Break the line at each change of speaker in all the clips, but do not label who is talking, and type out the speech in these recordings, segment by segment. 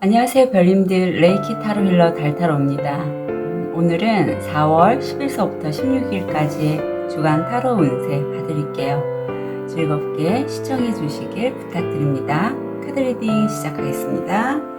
안녕하세요 별님들, 레이키 타로 힐러 달타로입니다. 오늘은 4월 10일서부터 16일까지의 주간 타로 운세 봐드릴게요. 즐겁게 시청해 주시길 부탁드립니다. 카드 리딩 시작하겠습니다.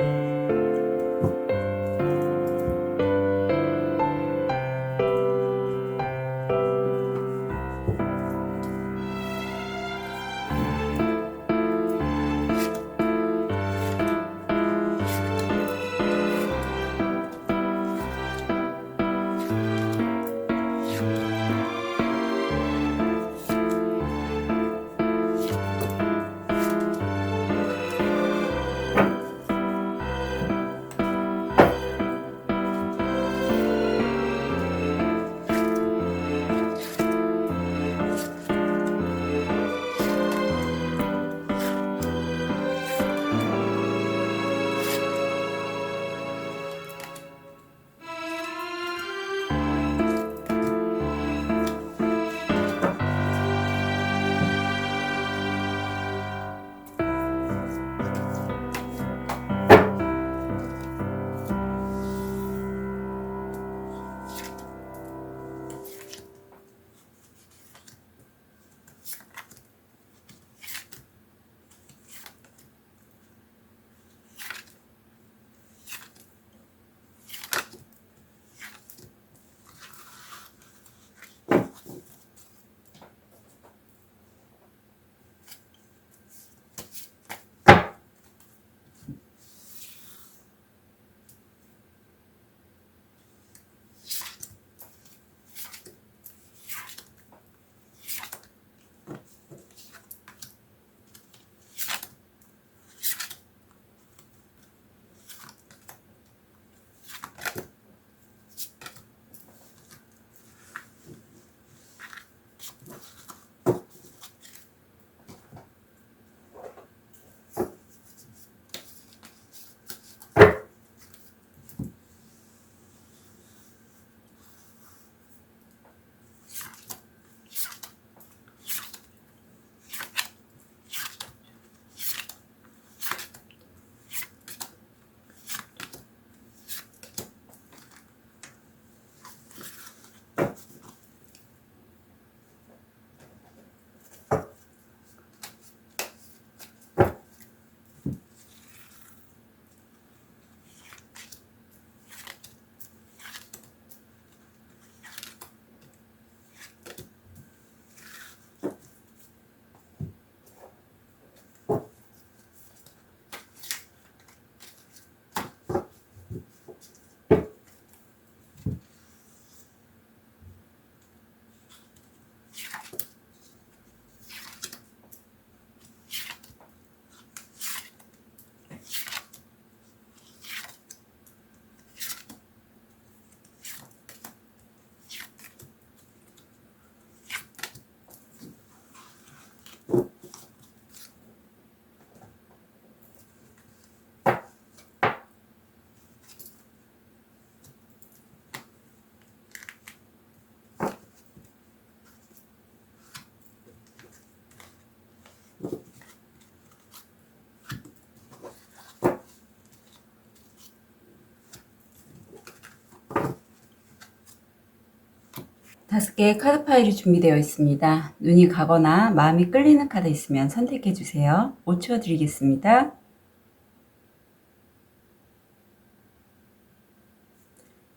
다섯 개의 카드 파일이 준비되어 있습니다. 눈이 가거나 마음이 끌리는 카드 있으면 선택해 주세요. 5초 드리겠습니다.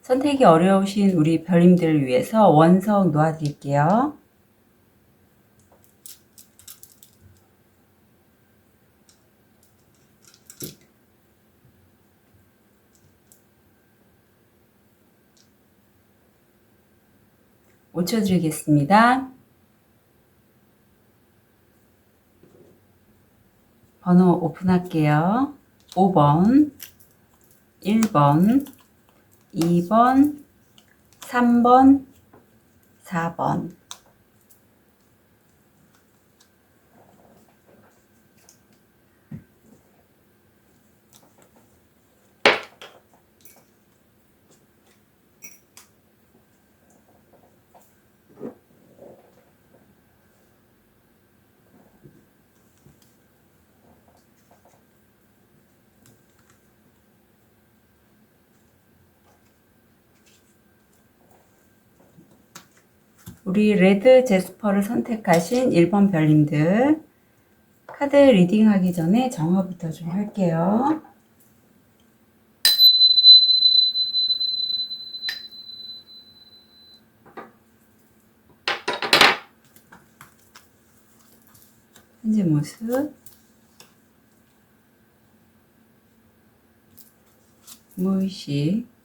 선택이 어려우신 우리 별님들을 위해서 원석 놓아드릴게요. 5초 드리겠습니다. 번호 오픈할게요. 5번, 1번, 2번, 3번, 4번. 우리 레드 제스퍼를 선택하신 1번 별님들, 카드 리딩 하기 전에 정화부터 좀 할게요. 현재 모습, 무의식,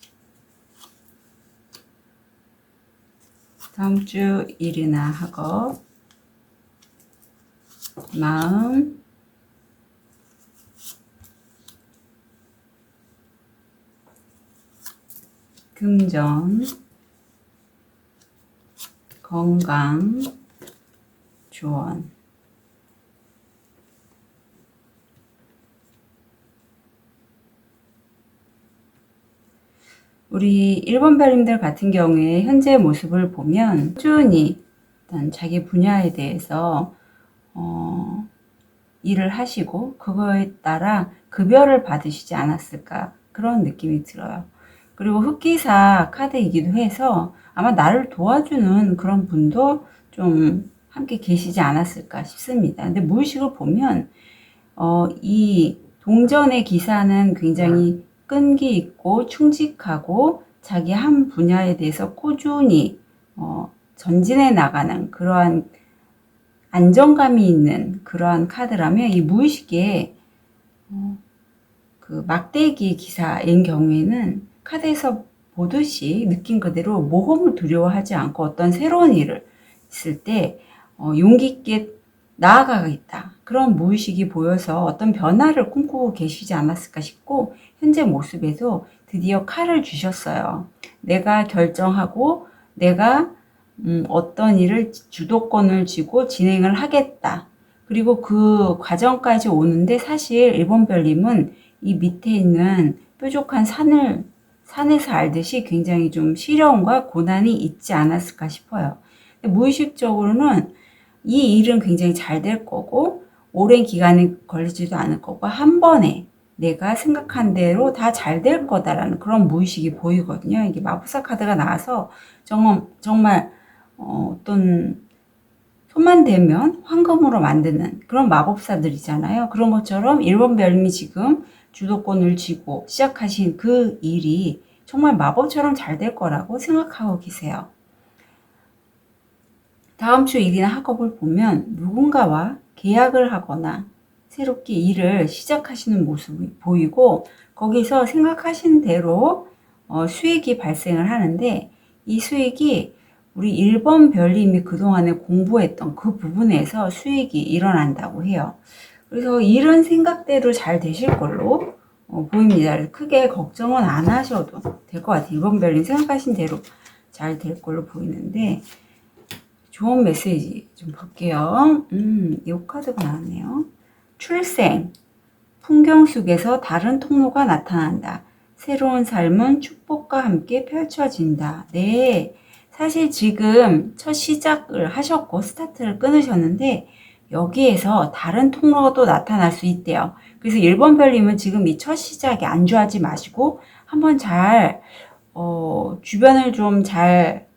다음 주 일이나 학업, 마음, 금전, 건강, 조언. 우리 1번 별님들 같은 경우에 현재 모습을 보면 꾸준히 일단 자기 분야에 대해서 일을 하시고 그거에 따라 급여를 받으시지 않았을까 그런 느낌이 들어요. 그리고 흑기사 카드이기도 해서 아마 나를 도와주는 그런 분도 좀 함께 계시지 않았을까 싶습니다. 근데 무의식을 보면 이 동전의 기사는 굉장히 끈기 있고 충직하고 자기 한 분야에 대해서 꾸준히 전진해 나가는 그러한 안정감이 있는 그러한 카드라면, 이 무의식의 그 막대기 기사인 경우에는 카드에서 보듯이 느낀 그대로 모험을 두려워하지 않고 어떤 새로운 일을 있을 때 용기 있게 나아가겠다, 그런 무의식이 보여서 어떤 변화를 꿈꾸고 계시지 않았을까 싶고, 현재 모습에도 드디어 칼을 주셨어요. 내가 결정하고 내가 어떤 일을 주도권을 쥐고 진행을 하겠다. 그리고 그 과정까지 오는데 사실 1번 별님은 이 밑에 있는 뾰족한 산에서 알듯이 굉장히 좀 시련과 고난이 있지 않았을까 싶어요. 무의식적으로는 이 일은 굉장히 잘 될 거고 오랜 기간이 걸리지도 않을 거고 한 번에 내가 생각한 대로 다 잘 될 거다라는 그런 무의식이 보이거든요. 이게 마법사 카드가 나와서 정말 어떤 손만 대면 황금으로 만드는 그런 마법사들이잖아요. 그런 것처럼 1번 별님이 지금 주도권을 쥐고 시작하신 그 일이 정말 마법처럼 잘 될 거라고 생각하고 계세요. 다음 주 일이나 학업을 보면 누군가와 계약을 하거나 새롭게 일을 시작하시는 모습이 보이고, 거기서 생각하신 대로 수익이 발생을 하는데, 이 수익이 우리 1번 별님이 그동안에 공부했던 그 부분에서 수익이 일어난다고 해요. 그래서 일은 생각대로 잘 되실 걸로 보입니다. 크게 걱정은 안 하셔도 될 것 같아요. 1번 별님 생각하신 대로 잘 될 걸로 보이는데, 좋은 메시지 좀 볼게요. 이 카드가 나왔네요. 출생, 풍경 속에서 다른 통로가 나타난다. 새로운 삶은 축복과 함께 펼쳐진다. 네, 사실 지금 첫 시작을 하셨고 스타트를 끊으셨는데 여기에서 다른 통로가 또 나타날 수 있대요. 그래서 1번 별님은 지금 이 첫 시작에 안주하지 마시고 한번 잘 주변을 좀 잘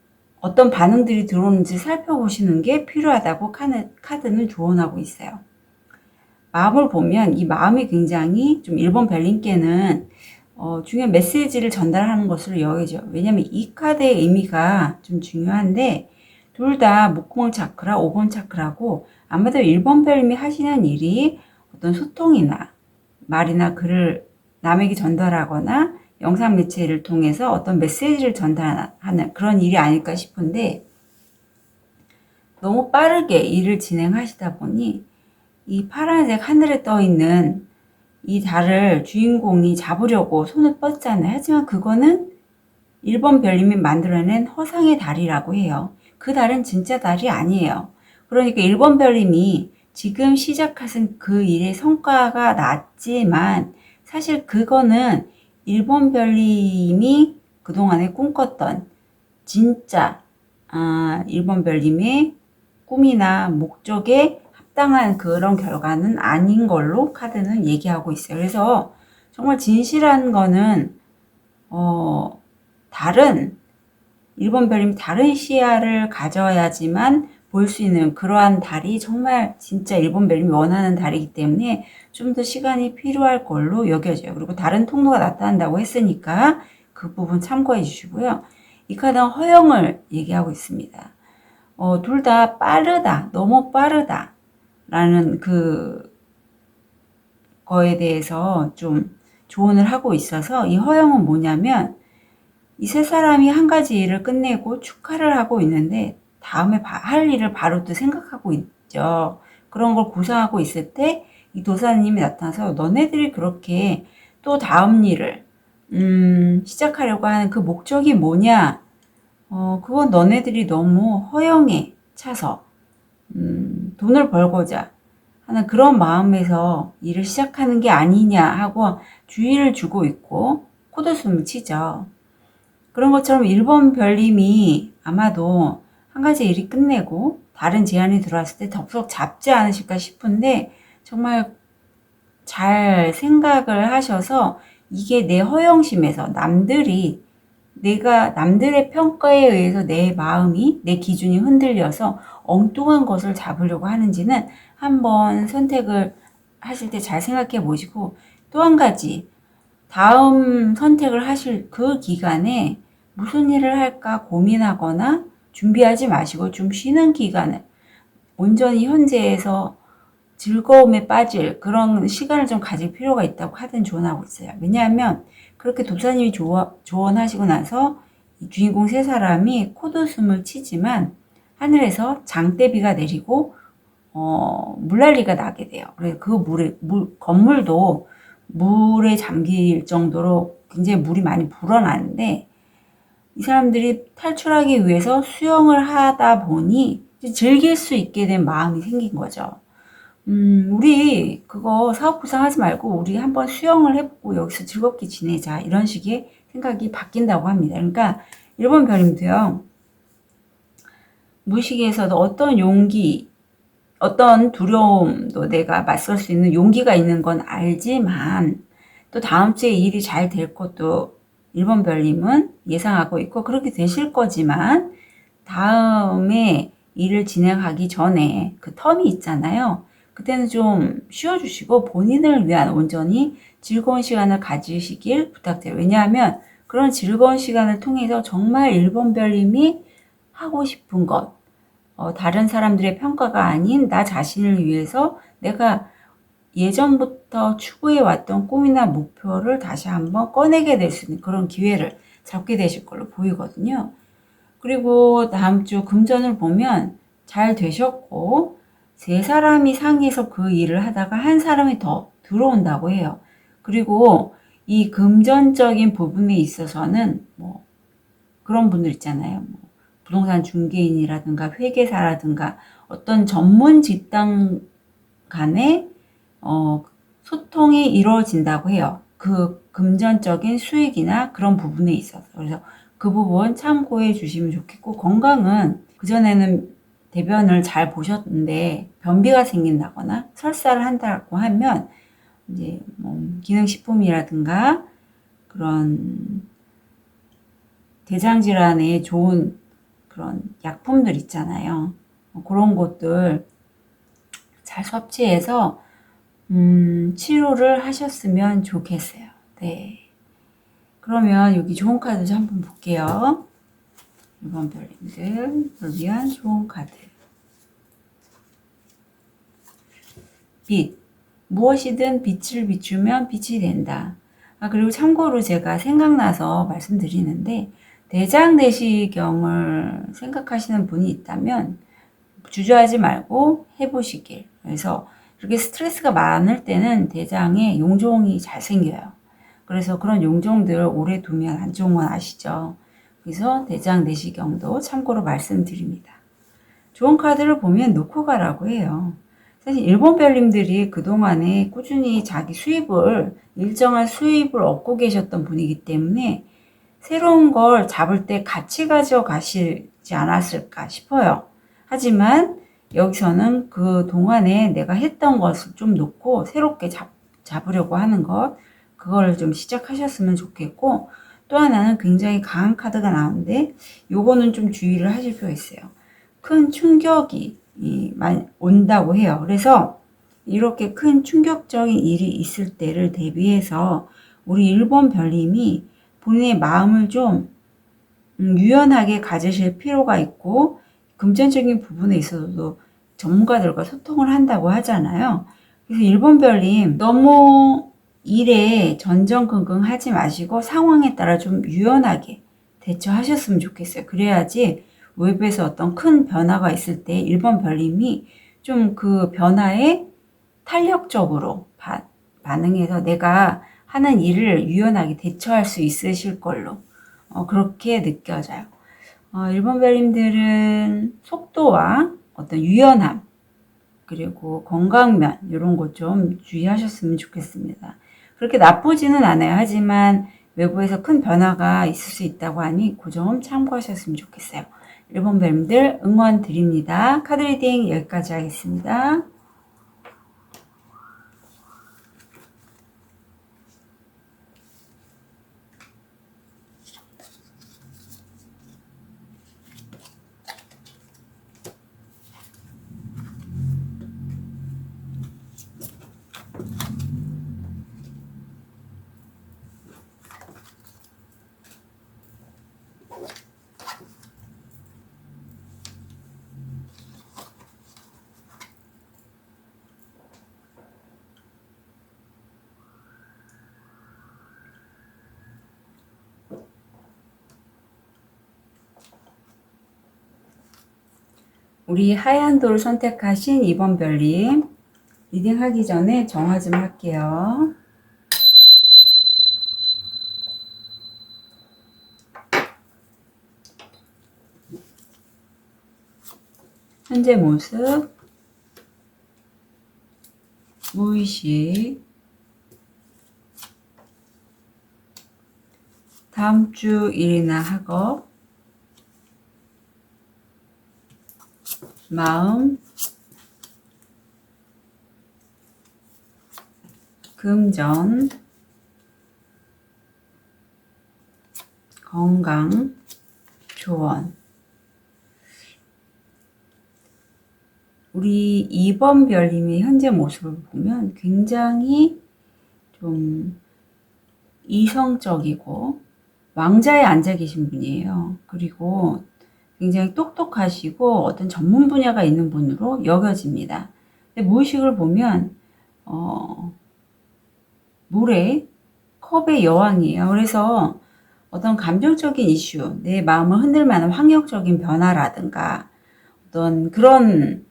어떤 반응들이 들어오는지 살펴보시는 게 필요하다고 카드는 조언하고 있어요. 마음을 보면 이 마음이 굉장히 좀 1번 별님께는 중요한 메시지를 전달하는 것으로 여겨져요. 왜냐면 이 카드의 의미가 좀 중요한데, 둘 다 목공을 차크라, 5번 차크라고 아마도 1번 별님이 하시는 일이 어떤 소통이나 말이나 글을 남에게 전달하거나 영상 매체를 통해서 어떤 메시지를 전달하는 그런 일이 아닐까 싶은데, 너무 빠르게 일을 진행하시다 보니 이 파란색 하늘에 떠 있는 이 달을 주인공이 잡으려고 손을 뻗잖아요. 하지만 그거는 1번 별님이 만들어낸 허상의 달이라고 해요. 그 달은 진짜 달이 아니에요. 그러니까 1번 별님이 지금 시작하신 그 일의 성과가 났지만 사실 그거는 1번 별님이 그동안에 꿈꿨던 진짜 1번 별님의 꿈이나 목적에 합당한 그런 결과는 아닌 걸로 카드는 얘기하고 있어요. 그래서 정말 진실한 거는 다른 1번 별님 다른 시야를 가져야지만 볼 수 있는 그러한 달이 정말 진짜 1번 별님이 원하는 달이기 때문에 좀 더 시간이 필요할 걸로 여겨져요. 그리고 다른 통로가 나타난다고 했으니까 그 부분 참고해 주시고요. 이 카드는 허영을 얘기하고 있습니다. 둘 다 빠르다, 너무 빠르다 라는 거에 대해서 좀 조언을 하고 있어서, 이 허영은 뭐냐면 이 세 사람이 한 가지 일을 끝내고 축하를 하고 있는데 다음에 할 일을 바로 또 생각하고 있죠. 그런 걸 구상하고 있을 때 이 도사님이 나타나서 너네들이 그렇게 또 다음 일을 시작하려고 하는 그 목적이 뭐냐? 그건 너네들이 너무 허영에 차서 돈을 벌고자 하는 그런 마음에서 일을 시작하는 게 아니냐 하고 주의를 주고 있고 코드숨을 치죠. 그런 것처럼 1번 별님이 아마도 한 가지 일이 끝내고 다른 제안이 들어왔을 때 덥석 잡지 않으실까 싶은데, 정말 잘 생각을 하셔서 이게 내 허영심에서 남들의 평가에 의해서 내 마음이, 내 기준이 흔들려서 엉뚱한 것을 잡으려고 하는지는 한번 선택을 하실 때 잘 생각해 보시고, 또 한 가지, 다음 선택을 하실 그 기간에 무슨 일을 할까 고민하거나 준비하지 마시고 좀 쉬는 기간을, 온전히 현재에서 즐거움에 빠질 그런 시간을 좀 가질 필요가 있다고 카드는 조언하고 있어요. 왜냐하면 그렇게 도사님이 조언하시고 나서 이 주인공 세 사람이 코드숨을 치지만 하늘에서 장대비가 내리고 물난리가 나게 돼요. 그래서 그 건물도 물에 잠길 정도로 굉장히 물이 많이 불어나는데, 이 사람들이 탈출하기 위해서 수영을 하다 보니 즐길 수 있게 된 마음이 생긴 거죠. 우리 그거 사업 구상하지 말고 우리 한번 수영을 해보고 여기서 즐겁게 지내자, 이런 식의 생각이 바뀐다고 합니다. 그러니까 1번 별님도요, 무의식에서도 어떤 용기, 어떤 두려움도 내가 맞설 수 있는 용기가 있는 건 알지만 또 다음 주에 일이 잘 될 것도 1번 별님은 예상하고 있고 그렇게 되실 거지만, 다음에 일을 진행하기 전에 그 텀이 있잖아요. 그때는 좀 쉬어주시고 본인을 위한 온전히 즐거운 시간을 가지시길 부탁드려요. 왜냐하면 그런 즐거운 시간을 통해서 정말 1번 별님이 하고 싶은 것, 다른 사람들의 평가가 아닌 나 자신을 위해서 내가 예전부터 추구해왔던 꿈이나 목표를 다시 한번 꺼내게 될 수 있는 그런 기회를 잡게 되실 걸로 보이거든요. 그리고 다음 주 금전을 보면 잘 되셨고, 세 사람이 상의해서 그 일을 하다가 한 사람이 더 들어온다고 해요. 그리고 이 금전적인 부분에 있어서는 뭐 그런 분들 있잖아요. 뭐 부동산 중개인이라든가 회계사라든가 어떤 전문 집단 간에 소통이 이루어진다고 해요. 그 금전적인 수익이나 그런 부분에 있어서. 그래서 그 부분 참고해 주시면 좋겠고, 건강은 그전에는 대변을 잘 보셨는데 변비가 생긴다거나 설사를 한다고 하면 이제 기능식품이라든가 그런 대장 질환에 좋은 그런 약품들 있잖아요. 그런 것들 잘 섭취해서 치료를 하셨으면 좋겠어요. 네. 그러면 여기 좋은 카드 좀 한번 볼게요. 1번 별님들을 위한 좋은 카드. 빛. 무엇이든 빛을 비추면 빛이 된다. 그리고 참고로 제가 생각나서 말씀드리는데, 대장 내시경을 생각하시는 분이 있다면 주저하지 말고 해보시길. 그래서 이렇게 스트레스가 많을 때는 대장에 용종이 잘 생겨요. 그래서 그런 용종들 오래 두면 안 좋은 건 아시죠? 그래서 대장 내시경도 참고로 말씀드립니다. 좋은 카드를 보면 놓고 가라고 해요. 사실 일본 별님들이 그동안에 꾸준히 자기 일정한 수입을 얻고 계셨던 분이기 때문에 새로운 걸 잡을 때 같이 가져가시지 않았을까 싶어요. 하지만 여기서는 그 동안에 내가 했던 것을 좀 놓고 새롭게 잡으려고 하는 것, 그걸 좀 시작하셨으면 좋겠고, 또 하나는 굉장히 강한 카드가 나오는데 요거는 좀 주의를 하실 필요가 있어요. 큰 충격이 온다고 해요. 그래서 이렇게 큰 충격적인 일이 있을 때를 대비해서 우리 1번 별님이 본인의 마음을 좀 유연하게 가지실 필요가 있고, 금전적인 부분에 있어서도 전문가들과 소통을 한다고 하잖아요. 그래서 1번 별님 너무 일에 전전긍긍 하지 마시고 상황에 따라 좀 유연하게 대처하셨으면 좋겠어요. 그래야지 외부에서 어떤 큰 변화가 있을 때 1번 별님이 좀 그 변화에 탄력적으로 반응해서 내가 하는 일을 유연하게 대처할 수 있으실 걸로 그렇게 느껴져요. 1번 별님들은 속도와 어떤 유연함, 그리고 건강면 이런 것 좀 주의하셨으면 좋겠습니다. 그렇게 나쁘지는 않아요. 하지만 외부에서 큰 변화가 있을 수 있다고 하니 그 점 참고하셨으면 좋겠어요. 1번 별님들 응원 드립니다. 카드 리딩 여기까지 하겠습니다. 우리 하얀 돌 선택하신 2번 별님 리딩 하기 전에 정화 좀 할게요. 현재 모습, 무의식, 다음 주 일이나 학업, 마음, 금전, 건강, 조언. 우리 2번 별님의 현재 모습을 보면 굉장히 좀 이성적이고 왕자에 앉아 계신 분이에요. 그리고 굉장히 똑똑하시고 어떤 전문 분야가 있는 분으로 여겨집니다. 근데 무의식을 보면 물의 컵의 여왕이에요. 그래서 어떤 감정적인 이슈, 내 마음을 흔들 만한 환경적인 변화라든가 어떤 그런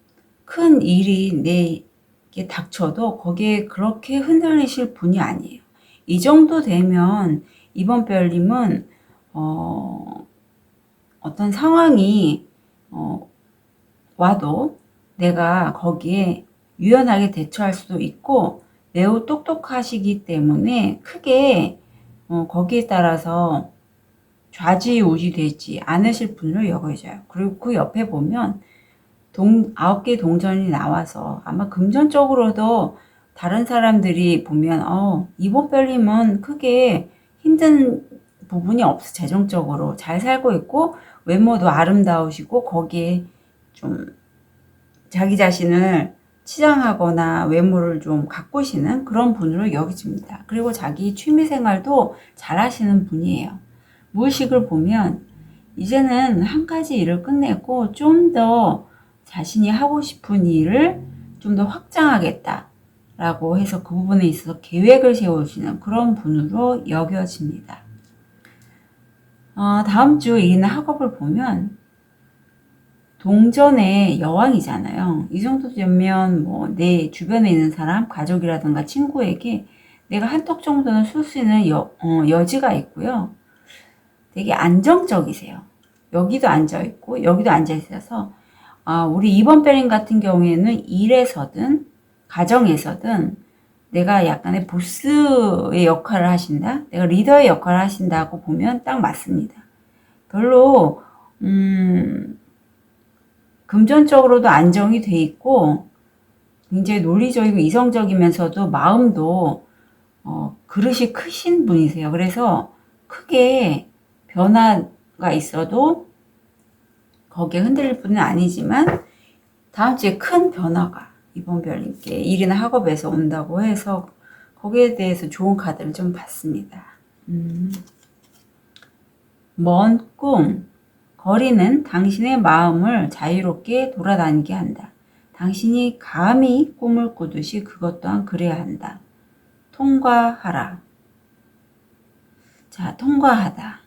큰 일이 내게 닥쳐도 거기에 그렇게 흔들리실 분이 아니에요. 이 정도 되면 이번 별님은 어떤 상황이 와도 내가 거기에 유연하게 대처할 수도 있고 매우 똑똑하시기 때문에 크게 거기에 따라서 좌지우지 되지 않으실 분으로 여겨져요. 그리고 그 옆에 보면 9개 동전이 나와서 아마 금전적으로도 다른 사람들이 보면 이번 별님은 크게 힘든 부분이 없어. 재정적으로 잘 살고 있고 외모도 아름다우시고 거기에 좀 자기 자신을 치장하거나 외모를 좀 가꾸시는 그런 분으로 여겨집니다. 그리고 자기 취미생활도 잘 하시는 분이에요. 무의식을 보면 이제는 한 가지 일을 끝내고 좀 더 자신이 하고 싶은 일을 좀 더 확장하겠다 라고 해서 그 부분에 있어서 계획을 세우시는 그런 분으로 여겨집니다. 다음 주 일이나 학업을 보면 동전의 여왕이잖아요. 이 정도 되면 뭐 내 주변에 있는 사람, 가족이라든가 친구에게 내가 한턱 정도는 쏠 수 있는 여지가 있고요. 되게 안정적이세요. 여기도 앉아있고 여기도 앉아있어서 우리 2번 별님 같은 경우에는 일에서든 가정에서든 내가 약간의 보스의 역할을 하신다, 내가 리더의 역할을 하신다고 보면 딱 맞습니다. 별로 금전적으로도 안정이 돼 있고 굉장히 논리적이고 이성적이면서도 마음도 그릇이 크신 분이세요. 그래서 크게 변화가 있어도 거기에 흔들릴 뿐은 아니지만 다음 주에 큰 변화가 이번 별님께 일이나 학업에서 온다고 해서 거기에 대해서 좋은 카드를 좀 봤습니다. 먼 꿈, 거리는 당신의 마음을 자유롭게 돌아다니게 한다. 당신이 감히 꿈을 꾸듯이 그것 또한 그래야 한다. 통과하라. 자, 통과하다.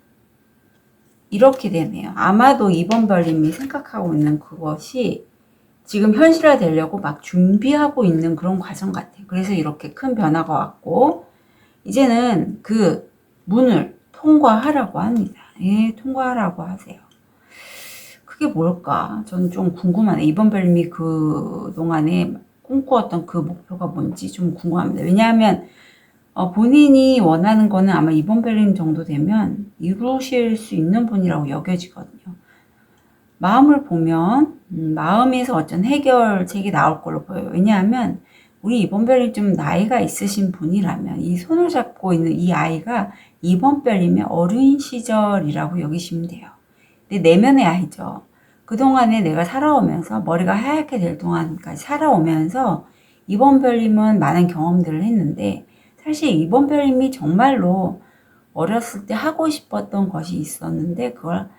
이렇게 되네요. 아마도 이번 별님이 생각하고 있는 그것이 지금 현실화 되려고 막 준비하고 있는 그런 과정 같아요. 그래서 이렇게 큰 변화가 왔고 이제는 그 문을 통과하라고 합니다. 예, 통과하라고 하세요. 그게 뭘까? 저는 좀 궁금하네. 이번 별님이 그 동안에 꿈꾸었던 그 목표가 뭔지 좀 궁금합니다. 왜냐하면 본인이 원하는 거는 아마 이번 별님 정도 되면 이루실 수 있는 분이라고 여겨지거든요. 마음을 보면 마음에서 어떤 해결책이 나올 걸로 보여요. 왜냐하면 우리 이번 별님 좀 나이가 있으신 분이라면 이 손을 잡고 있는 이 아이가 이번 별님의 어린 시절이라고 여기시면 돼요. 근데 내면의 아이죠. 그동안에 내가 살아오면서 머리가 하얗게 될 동안까지 살아오면서 이번 별님은 많은 경험들을 했는데 사실 이번 별님이 정말로 어렸을 때 하고 싶었던 것이 있었는데 그걸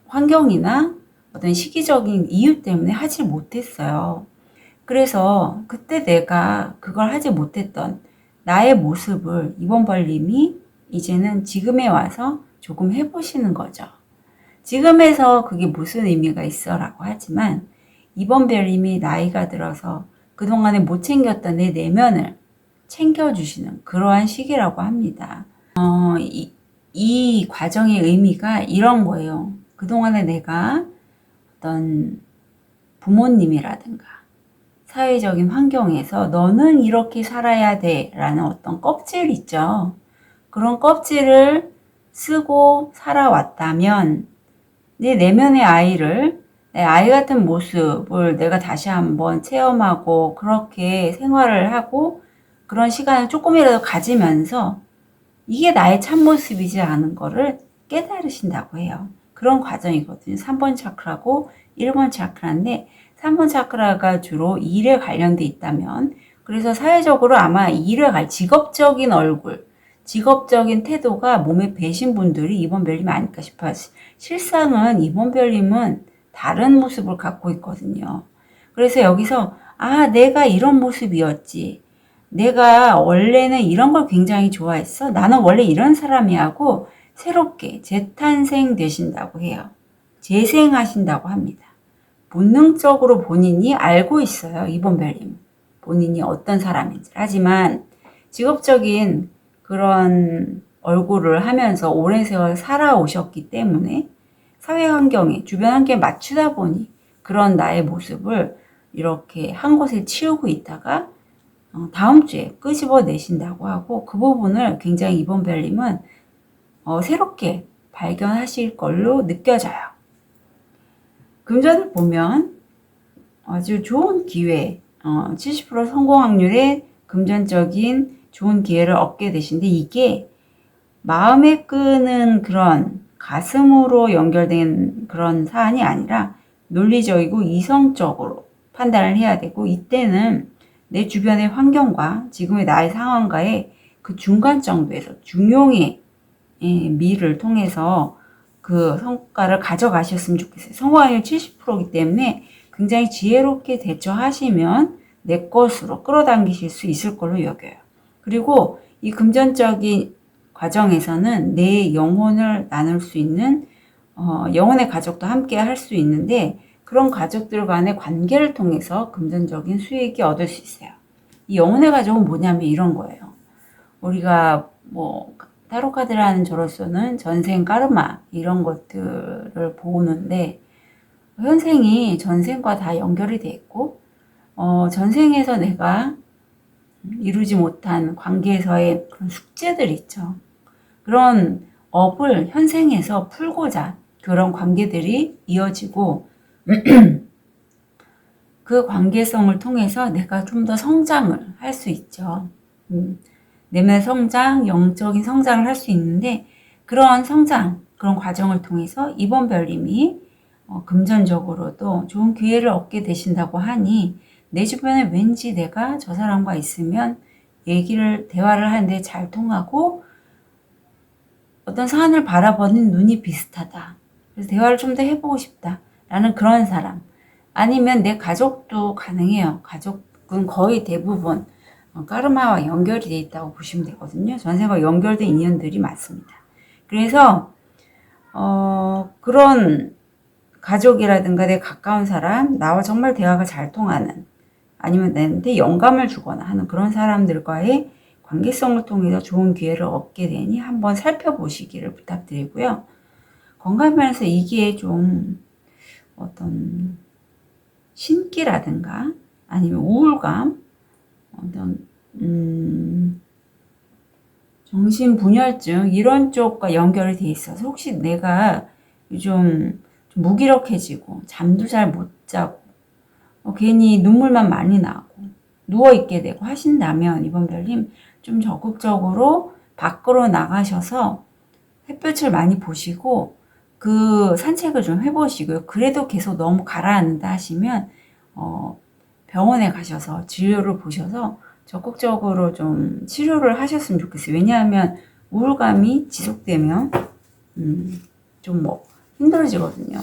환경이나 어떤 시기적인 이유 때문에 하지 못했어요. 그래서 그때 내가 그걸 하지 못했던 나의 모습을 이번 별님이 이제는 지금에 와서 조금 해보시는 거죠. 지금에서 그게 무슨 의미가 있어라고 하지만 이번 별님이 나이가 들어서 그동안에 못 챙겼던 내 내면을 챙겨주시는 그러한 시기라고 합니다. 이 과정의 의미가 이런 거예요. 그동안에 내가 어떤 부모님이라든가 사회적인 환경에서 너는 이렇게 살아야 돼 라는 어떤 껍질 있죠. 그런 껍질을 쓰고 살아왔다면 내 내면의 아이를 내 아이 같은 모습을 내가 다시 한번 체험하고 그렇게 생활을 하고 그런 시간을 조금이라도 가지면서 이게 나의 참모습이지 않은 거를 깨달으신다고 해요. 그런 과정이거든요. 3번 차크라고 1번 차크라인데 3번 차크라가 주로 일에 관련돼 있다면 그래서 사회적으로 아마 일에 직업적인 얼굴, 직업적인 태도가 몸에 배신 분들이 이번 별님 아닐까 싶어요. 실상은 이번 별님은 다른 모습을 갖고 있거든요. 그래서 여기서 내가 이런 모습이었지. 내가 원래는 이런 걸 굉장히 좋아했어. 나는 원래 이런 사람이 하고 새롭게 재탄생 되신다고 해요. 재생하신다고 합니다. 본능적으로 본인이 알고 있어요. 이번 별님. 본인이 어떤 사람인지. 하지만 직업적인 그런 얼굴을 하면서 오랜 세월 살아오셨기 때문에 사회 환경에, 주변 환경에 맞추다 보니 그런 나의 모습을 이렇게 한 곳에 치우고 있다가 다음 주에 끄집어내신다고 하고 그 부분을 굉장히 이번 별님은 새롭게 발견하실 걸로 느껴져요. 금전을 보면 아주 좋은 기회, 70% 성공 확률의 금전적인 좋은 기회를 얻게 되신데 이게 마음에 끄는 그런 가슴으로 연결된 그런 사안이 아니라 논리적이고 이성적으로 판단을 해야 되고 이때는 내 주변의 환경과 지금의 나의 상황과의 그 중간 정도에서 중용의 미를 통해서 그 성과를 가져가셨으면 좋겠어요. 성공률 70%이기 때문에 굉장히 지혜롭게 대처하시면 내 것으로 끌어당기실 수 있을 걸로 여겨요. 그리고 이 금전적인 과정에서는 내 영혼을 나눌 수 있는 영혼의 가족도 함께 할 수 있는데 그런 가족들 간의 관계를 통해서 금전적인 수익이 얻을 수 있어요. 이 영혼의 가족은 뭐냐면 이런 거예요. 우리가 타로 카드를 하는 저로서는 전생 까르마 이런 것들을 보는데 현생이 전생과 다 연결이 돼 있고 전생에서 내가 이루지 못한 관계에서의 그런 숙제들 있죠. 그런 업을 현생에서 풀고자 그런 관계들이 이어지고 그 관계성을 통해서 내가 좀 더 성장을 할 수 있죠. 내면의 성장, 영적인 성장을 할 수 있는데 그런 성장, 그런 과정을 통해서 이번 별님이 금전적으로도 좋은 기회를 얻게 되신다고 하니 내 주변에 왠지 내가 저 사람과 있으면 대화를 하는데 잘 통하고 어떤 사안을 바라보는 눈이 비슷하다. 그래서 대화를 좀 더 해보고 싶다. 라는 그런 사람. 아니면 내 가족도 가능해요. 가족은 거의 대부분 까르마와 연결이 되어 있다고 보시면 되거든요. 전생과 연결된 인연들이 많습니다. 그래서 그런 가족이라든가 내 가까운 사람, 나와 정말 대화가 잘 통하는, 아니면 나한테 영감을 주거나 하는 그런 사람들과의 관계성을 통해서 좋은 기회를 얻게 되니 한번 살펴보시기를 부탁드리고요. 건강 면에서 이게 좀 어떤 신기라든가 아니면 우울감, 어떤 정신분열증 이런 쪽과 연결이 돼 있어서 혹시 내가 요즘 좀 무기력해지고 잠도 잘 못 자고 괜히 눈물만 많이 나고 누워있게 되고 하신다면 이번 별님 좀 적극적으로 밖으로 나가셔서 햇볕을 많이 보시고 그 산책을 좀 해보시고요. 그래도 계속 너무 가라앉는다 하시면 병원에 가셔서 진료를 보셔서 적극적으로 좀 치료를 하셨으면 좋겠어요. 왜냐하면 우울감이 지속되면 좀 힘들어지거든요.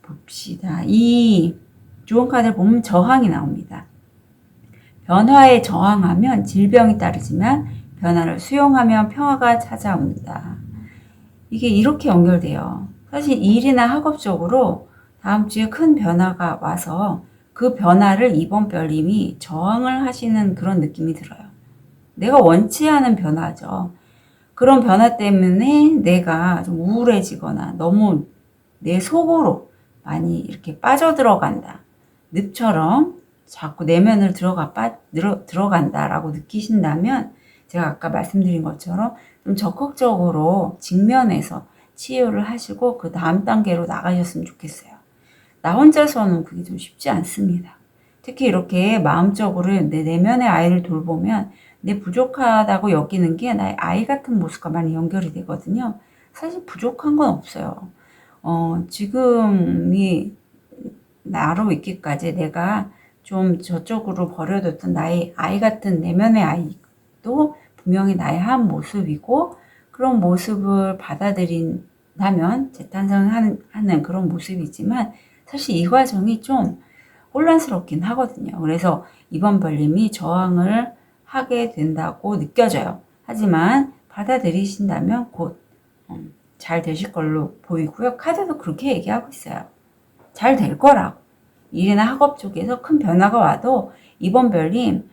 봅시다. 이 좋은 카드를 보면 저항이 나옵니다. 변화에 저항하면 질병이 따르지만 변화를 수용하면 평화가 찾아온다. 이게 이렇게 연결돼요. 사실 일이나 학업적으로 다음 주에 큰 변화가 와서 그 변화를 이번 별님이 저항을 하시는 그런 느낌이 들어요. 내가 원치 않은 변화죠. 그런 변화 때문에 내가 좀 우울해지거나 너무 내 속으로 많이 이렇게 빠져들어간다. 늪처럼 자꾸 내면을 들어간다라고 느끼신다면 제가 아까 말씀드린 것처럼 좀 적극적으로 직면해서 치유를 하시고 그 다음 단계로 나가셨으면 좋겠어요. 나 혼자서는 그게 좀 쉽지 않습니다. 특히 이렇게 마음적으로 내 내면의 아이를 돌보면 내 부족하다고 여기는 게 나의 아이 같은 모습과 많이 연결이 되거든요. 사실 부족한 건 없어요. 지금이 나로 있기까지 내가 좀 저쪽으로 버려뒀던 나의 아이 같은 내면의 아이도 분명히 나의 한 모습이고 그런 모습을 받아들인다면 재탄생하는 그런 모습이지만 사실 이 과정이 좀 혼란스럽긴 하거든요. 그래서 이번 별님이 저항을 하게 된다고 느껴져요. 하지만 받아들이신다면 곧 잘 되실 걸로 보이고요. 카드도 그렇게 얘기하고 있어요. 잘 될 거라고. 일이나 학업 쪽에서 큰 변화가 와도 이번 별님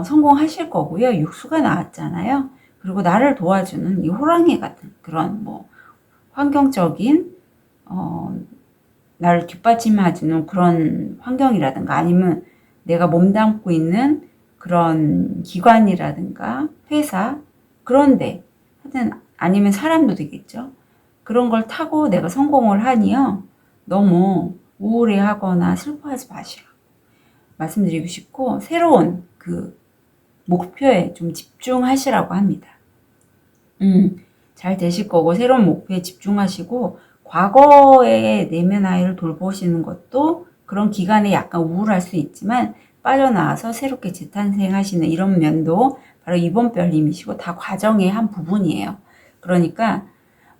성공하실 거고요. 육수가 나왔잖아요. 그리고 나를 도와주는 이 호랑이 같은 그런 환경적인 나를 뒷받침해주는 그런 환경이라든가 아니면 내가 몸담고 있는 그런 기관이라든가 회사 그런데 하여튼 아니면 사람도 되겠죠. 그런 걸 타고 내가 성공을 하니요. 너무 우울해하거나 슬퍼하지 마시라고 말씀드리고 싶고 새로운 그 목표에 좀 집중하시라고 합니다. 잘 되실 거고 새로운 목표에 집중하시고 과거의 내면 아이를 돌보시는 것도 그런 기간에 약간 우울할 수 있지만 빠져나와서 새롭게 재탄생하시는 이런 면도 바로 이번 별님이시고 다 과정의 한 부분이에요. 그러니까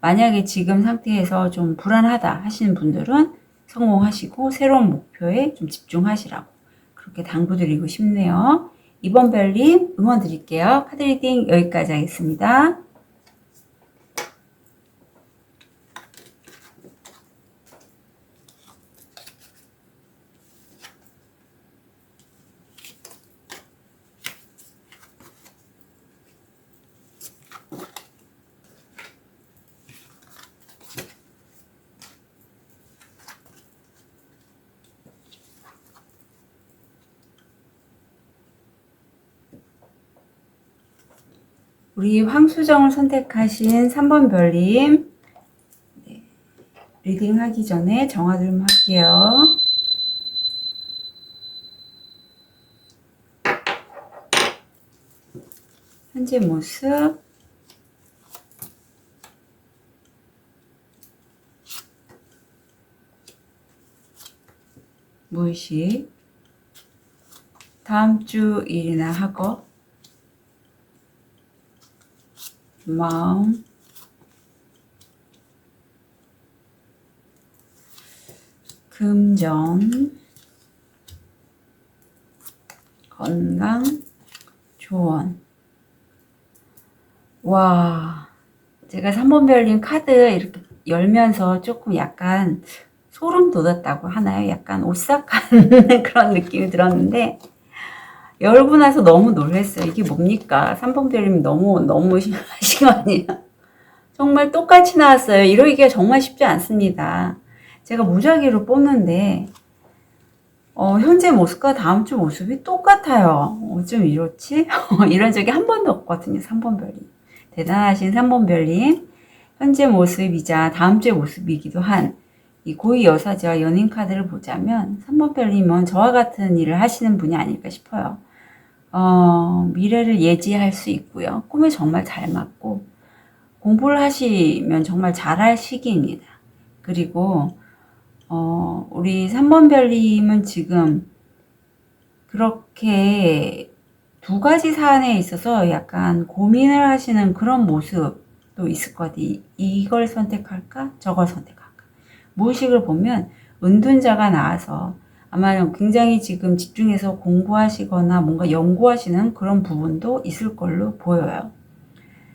만약에 지금 상태에서 좀 불안하다 하시는 분들은 성공하시고 새로운 목표에 좀 집중하시라고 그렇게 당부드리고 싶네요. 이번 별님 응원 드릴게요. 카드 리딩 여기까지 하겠습니다. 우리 황수정을 선택하신 3번 별님 리딩 하기 전에 정화 좀 할게요. 현재 모습, 무의식, 다음 주 일이나 학업, 마음, 금전, 건강, 조언. 와, 제가 3번 별님 카드 이렇게 열면서 조금 약간 소름 돋았다고 하나요? 약간 오싹한 그런 느낌이 들었는데, 열고 나서 너무 놀랐어요. 이게 뭡니까? 3번 별님 너무 심하신 거 아니에요? 정말 똑같이 나왔어요. 이러기가 정말 쉽지 않습니다. 제가 무작위로 뽑는데, 현재 모습과 다음 주 모습이 똑같아요. 어쩜 이렇지? 이런 적이 한 번도 없거든요. 3번 별님. 대단하신 3번 별님. 현재 모습이자 다음 주의 모습이기도 한 이 고위 여사제와 연인 카드를 보자면 3번 별님은 저와 같은 일을 하시는 분이 아닐까 싶어요. 미래를 예지할 수 있고요. 꿈에 정말 잘 맞고 공부를 하시면 정말 잘할 시기입니다. 그리고 우리 3번 별님은 지금 그렇게 두 가지 사안에 있어서 약간 고민을 하시는 그런 모습도 있을 것 같아요. 이걸 선택할까? 저걸 선택할까? 무의식을 보면 은둔자가 나와서 아마 굉장히 지금 집중해서 공부하시거나 뭔가 연구하시는 그런 부분도 있을 걸로 보여요.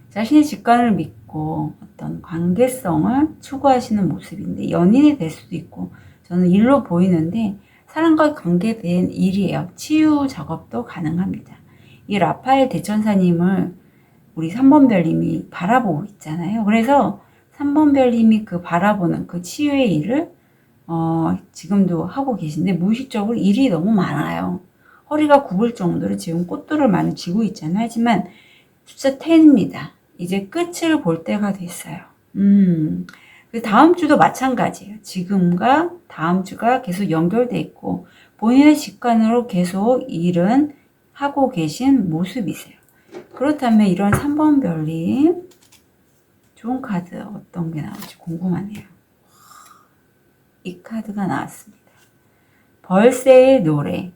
자신의 직관을 믿고 어떤 관계성을 추구하시는 모습인데 연인이 될 수도 있고 저는 일로 보이는데 사람과 관계된 일이에요. 치유 작업도 가능합니다. 이 라파엘 대천사님을 우리 3번 별님이 바라보고 있잖아요. 그래서 3번 별님이 그 바라보는 그 치유의 일을 지금도 하고 계신데 무의식적으로 일이 너무 많아요. 허리가 굽을 정도로 지금 꽃들을 많이 쥐고 있잖아요. 하지만 숫자 10입니다. 이제 끝을 볼 때가 됐어요. 그 다음 주도 마찬가지예요. 지금과 다음 주가 계속 연결돼 있고 본인의 직관으로 계속 일은 하고 계신 모습이세요. 그렇다면 이런 3번 별님 좋은 카드 어떤 게 나올지 궁금하네요. 이 카드가 나왔습니다. 벌새의 노래,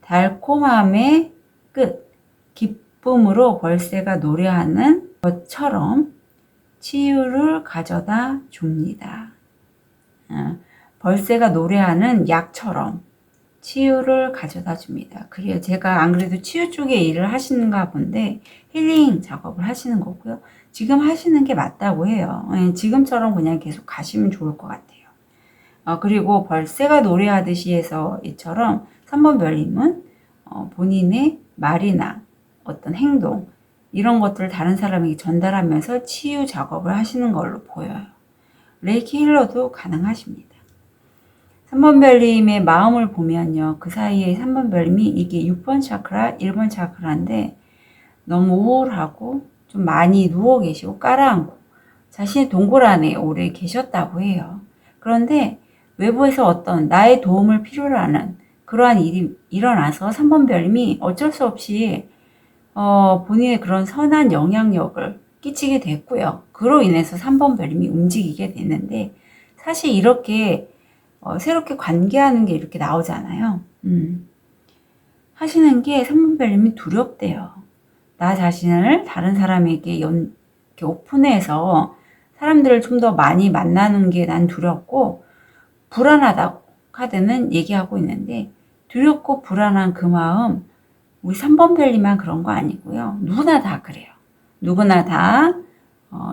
달콤함의 끝, 기쁨으로 벌새가 노래하는 것처럼 치유를 가져다 줍니다. 벌새가 노래하는 약처럼 치유를 가져다 줍니다. 그래요. 제가 안 그래도 치유 쪽에 일을 하시는가 본데 힐링 작업을 하시는 거고요. 지금 하시는 게 맞다고 해요. 지금처럼 그냥 계속 가시면 좋을 것 같아요. 그리고 벌새가 노래하듯이 해서 이처럼 3번 별님은 본인의 말이나 어떤 행동 이런 것들을 다른 사람에게 전달하면서 치유 작업을 하시는 걸로 보여요. 레이키 힐러도 가능하십니다. 3번 별님의 마음을 보면요. 그 사이에 3번 별님이 이게 6번 차크라, 1번 차크라인데 너무 우울하고 좀 많이 누워 계시고 깔아앉고 자신의 동굴 안에 오래 계셨다고 해요. 그런데 외부에서 어떤 나의 도움을 필요로 하는 그러한 일이 일어나서 3번 별님이 어쩔 수 없이 본인의 그런 선한 영향력을 끼치게 됐고요. 그로 인해서 3번 별님이 움직이게 됐는데 사실 이렇게 새롭게 관계하는 게 이렇게 나오잖아요. 하시는 게 3번 별님이 두렵대요. 나 자신을 다른 사람에게 이렇게 오픈해서 사람들을 좀 더 많이 만나는 게 난 두렵고 불안하다고 카드는 얘기하고 있는데 두렵고 불안한 그 마음 우리 3번 별님만 그런 거 아니고요. 누구나 다 그래요. 누구나 다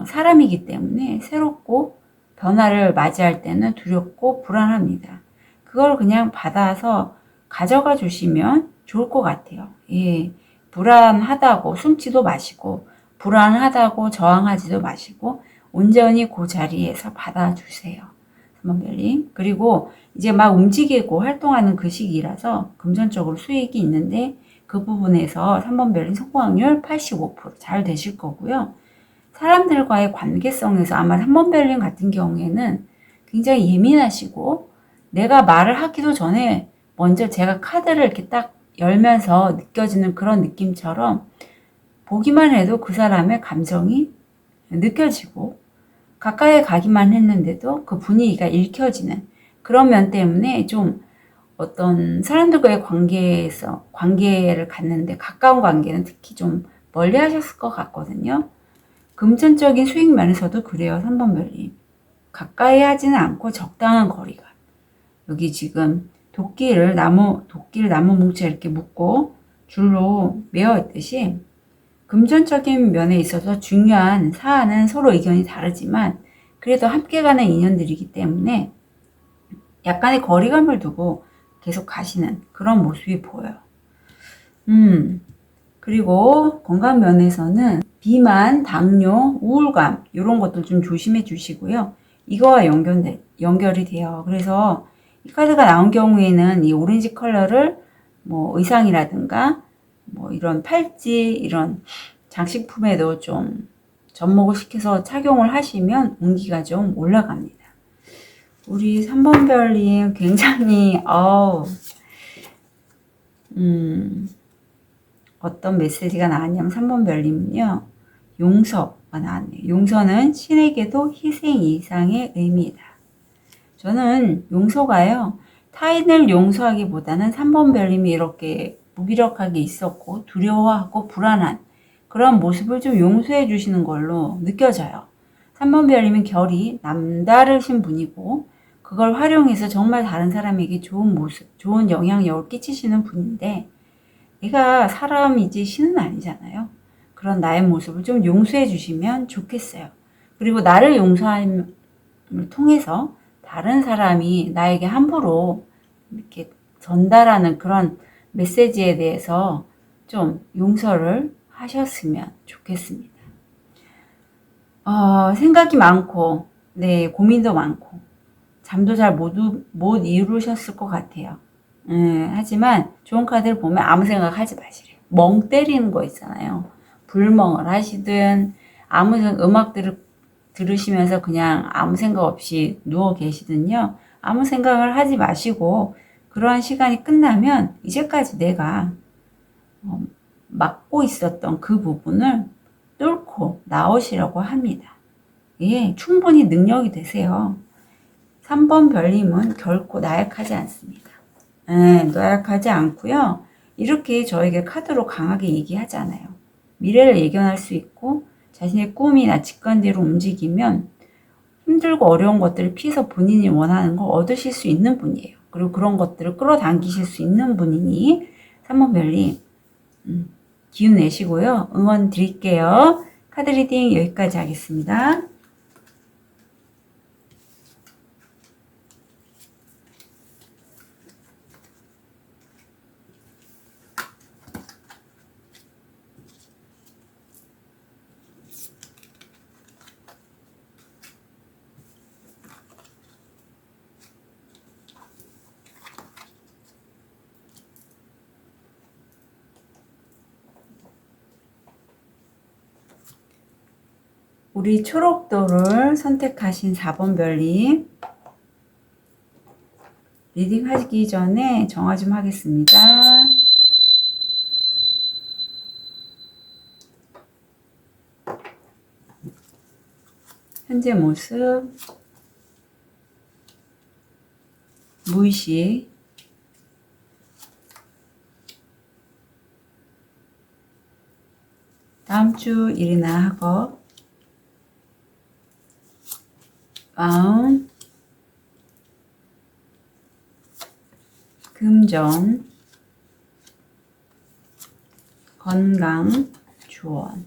사람이기 때문에 새롭고 변화를 맞이할 때는 두렵고 불안합니다. 그걸 그냥 받아서 가져가 주시면 좋을 것 같아요. 예, 불안하다고 숨지도 마시고 불안하다고 저항하지도 마시고 온전히 그 자리에서 받아주세요. 3번 별님. 그리고 이제 막 움직이고 활동하는 그 시기라서 금전적으로 수익이 있는데 그 부분에서 3번 별님 성공 확률 85%잘 되실 거고요. 사람들과의 관계성에서 아마 3번 별님 같은 경우에는 굉장히 예민하시고 내가 말을 하기도 전에 먼저 제가 카드를 이렇게 딱 열면서 느껴지는 그런 느낌처럼 보기만 해도 그 사람의 감정이 느껴지고 가까이 가기만 했는데도 그 분위기가 읽혀지는 그런 면 때문에 좀 어떤 사람들과의 관계를 갖는데 가까운 관계는 특히 좀 멀리 하셨을 것 같거든요. 금전적인 수익 면에서도 그래요. 3번 별님. 가까이 하지는 않고 적당한 거리가. 여기 지금 도끼를 나무 뭉치에 이렇게 묶고 줄로 매어 있듯이 금전적인 면에 있어서 중요한 사안은 서로 의견이 다르지만 그래도 함께 가는 인연들이기 때문에 약간의 거리감을 두고 계속 가시는 그런 모습이 보여요. 그리고 건강 면에서는 비만, 당뇨, 우울감 이런 것들 좀 조심해 주시고요. 이거와 연결이 돼요. 그래서 이 카드가 나온 경우에는 이 오렌지 컬러를 뭐 의상이라든가 뭐 이런 팔찌 이런 장식품에도 좀 접목을 시켜서 착용을 하시면 운기가 좀 올라갑니다. 우리 3번 별님 굉장히 어떤 메시지가 나왔냐면 3번 별님은요. 용서가 나왔네요. 용서는 신에게도 희생 이상의 의미이다. 저는 용서가요. 타인을 용서하기보다는 3번 별님이 이렇게 무기력하게 있었고 두려워하고 불안한 그런 모습을 좀 용서해 주시는 걸로 느껴져요. 3번 별님은 결이 남다르신 분이고 그걸 활용해서 정말 다른 사람에게 좋은 모습, 좋은 영향력을 끼치시는 분인데 내가 사람이지 신은 아니잖아요. 그런 나의 모습을 좀 용서해 주시면 좋겠어요. 그리고 나를 용서함을 통해서 다른 사람이 나에게 함부로 이렇게 전달하는 그런 메시지에 대해서 좀 용서를 하셨으면 좋겠습니다. 생각이 많고, 네, 고민도 많고, 잠도 잘 못 이루셨을 것 같아요. 하지만 좋은 카드를 보면 아무 생각 하지 마시래요. 멍 때리는 거 있잖아요. 불멍을 하시든 아무 음악들을 들으시면서 그냥 아무 생각 없이 누워 계시든요. 아무 생각을 하지 마시고 그러한 시간이 끝나면 이제까지 내가 막고 있었던 그 부분을 뚫고 나오시려고 합니다. 예, 충분히 능력이 되세요. 3번 별님은 결코 나약하지 않습니다. 나약하지 않고요. 이렇게 저에게 카드로 강하게 얘기하잖아요. 미래를 예견할 수 있고 자신의 꿈이나 직관대로 움직이면 힘들고 어려운 것들을 피해서 본인이 원하는 걸 얻으실 수 있는 분이에요. 그리고 그런 것들을 끌어당기실 수 있는 분이니 3번 별님 기운 내시고요. 응원 드릴게요. 카드 리딩 여기까지 하겠습니다. 우리 초록도를 선택하신 4번 별님 리딩 하기 전에 정화 좀 하겠습니다. 현재 모습, 무의식, 다음 주 일이나 학업, 마음, 금전, 건강, 조언.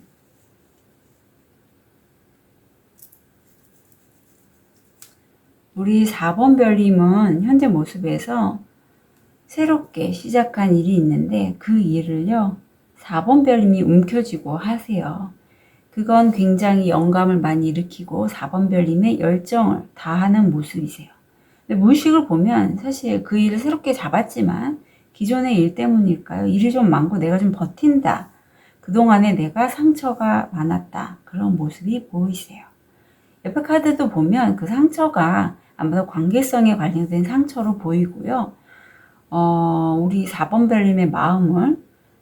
우리 4번 별님은 현재 모습에서 새롭게 시작한 일이 있는데 그 일을요 4번 별님이 움켜쥐고 하세요. 그건 굉장히 영감을 많이 일으키고 4번 별님의 열정을 다하는 모습이세요. 근데 무의식을 보면 사실 그 일을 새롭게 잡았지만 기존의 일 때문일까요? 일이 좀 많고 내가 좀 버틴다. 그동안에 내가 상처가 많았다. 그런 모습이 보이세요. 옆에 카드도 보면 그 상처가 아무래도 관계성에 관련된 상처로 보이고요. 우리 4번 별님의 마음을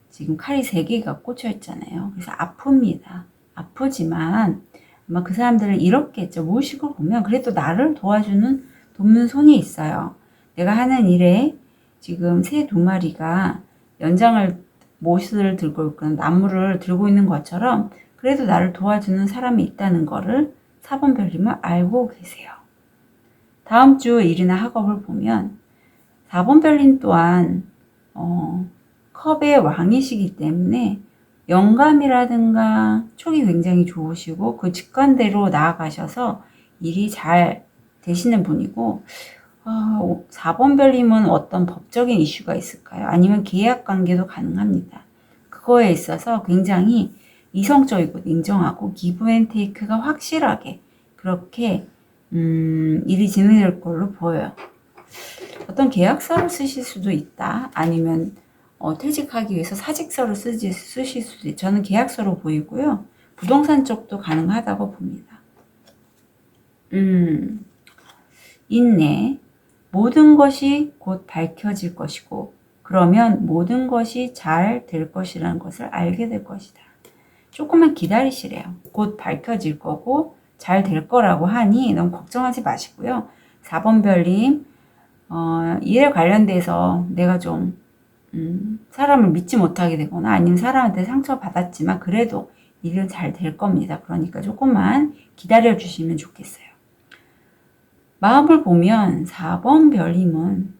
지금 칼이 3개가 꽂혀 있잖아요. 그래서 아픕니다. 아프지만 아마 그 사람들은 이렇겠죠. 무의식으로 보면 그래도 나를 돕는 손이 있어요. 내가 하는 일에 지금 새 2마리가 못을 들고 있거나 나무를 들고 있는 것처럼 그래도 나를 도와주는 사람이 있다는 거를 4번 별님은 알고 계세요. 다음 주 일이나 학업을 보면 4번 별님 또한 컵의 왕이시기 때문에 영감이라든가 촉이 굉장히 좋으시고 그 직관대로 나아가셔서 일이 잘 되시는 분이고 4번 별님은 어떤 법적인 이슈가 있을까요? 아니면 계약 관계도 가능합니다. 그거에 있어서 굉장히 이성적이고 냉정하고 기브 앤 테이크가 확실하게 그렇게 일이 진행될 걸로 보여요. 어떤 계약서를 쓰실 수도 있다. 아니면 퇴직하기 위해서 사직서를 쓰실 수도 있다. 저는 계약서로 보이고요. 부동산 쪽도 가능하다고 봅니다. 인내. 모든 것이 곧 밝혀질 것이고 그러면 모든 것이 잘 될 것이라는 것을 알게 될 것이다. 조금만 기다리시래요. 곧 밝혀질 거고 잘 될 거라고 하니 너무 걱정하지 마시고요. 4번 별님 일에 관련돼서 내가 좀 사람을 믿지 못하게 되거나 아니면 사람한테 상처받았지만 그래도 일은 잘 될 겁니다. 그러니까 조금만 기다려 주시면 좋겠어요. 마음을 보면 4번 별님은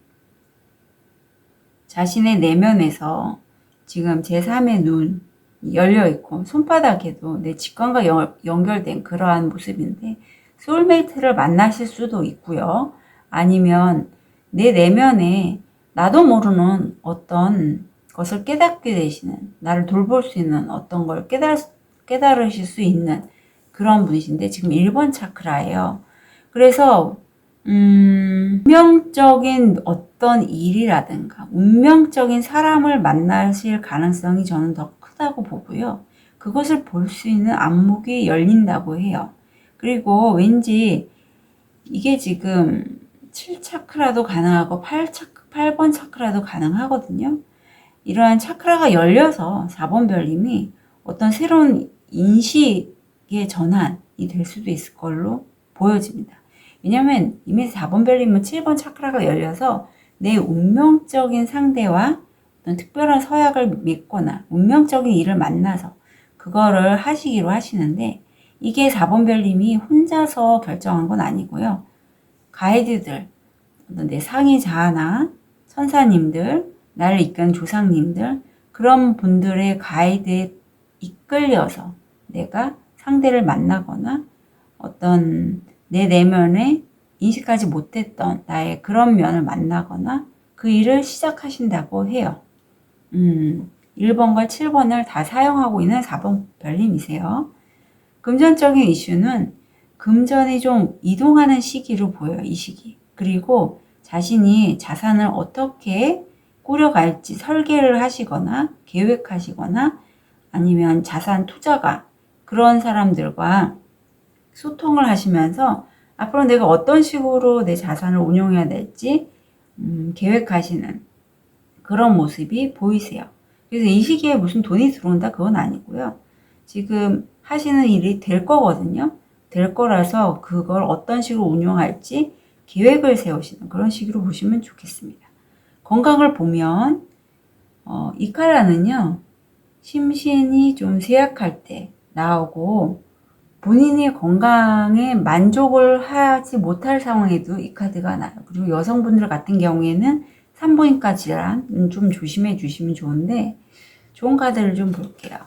자신의 내면에서 지금 제3의 눈 열려있고 손바닥에도 내 직관과 연결된 그러한 모습인데 소울메이트를 만나실 수도 있고요. 아니면 내 내면에 나도 모르는 어떤 것을 깨닫게 되시는, 나를 돌볼 수 있는 어떤 걸 깨달으실 수 있는 그런 분이신데 지금 1번 차크라예요. 그래서 운명적인 어떤 일이라든가 운명적인 사람을 만나실 가능성이 저는 더 크다고 보고요. 그것을 볼 수 있는 안목이 열린다고 해요. 그리고 왠지 이게 지금 7차크라도 가능하고 8번 차크라도 가능하거든요. 이러한 차크라가 열려서 4번 별님이 어떤 새로운 인식의 전환이 될 수도 있을 걸로 보여집니다. 왜냐면 이미 4번 별님은 7번 차크라가 열려서 내 운명적인 상대와 어떤 특별한 서약을 맺거나 운명적인 일을 만나서 그거를 하시기로 하시는데 이게 4번 별님이 혼자서 결정한 건 아니고요. 가이드들, 내 상위 자아나 천사님들, 나를 이끄는 조상님들 그런 분들의 가이드에 이끌려서 내가 상대를 만나거나 어떤 내 내면에 인식하지 못했던 나의 그런 면을 만나거나 그 일을 시작하신다고 해요. 1번과 7번을 다 사용하고 있는 4번 별님이세요. 금전적인 이슈는 금전이 좀 이동하는 시기로 보여요. 이 시기. 그리고 자신이 자산을 어떻게 꾸려갈지 설계를 하시거나 계획하시거나 아니면 자산 투자가 그런 사람들과 소통을 하시면서 앞으로 내가 어떤 식으로 내 자산을 운용해야 될지 계획하시는 그런 모습이 보이세요. 그래서 이 시기에 무슨 돈이 들어온다 그건 아니고요. 지금 하시는 일이 될 거거든요. 될 거라서 그걸 어떤 식으로 운용할지 계획을 세우시는 그런 식으로 보시면 좋겠습니다. 건강을 보면 이 칼라는요. 심신이 좀 쇠약할 때 나오고 본인이 건강에 만족을 하지 못할 상황에도 이 카드가 나요. 그리고 여성분들 같은 경우에는 산부인과 질환 좀 조심해 주시면 좋은데 좋은 카드를 좀 볼게요.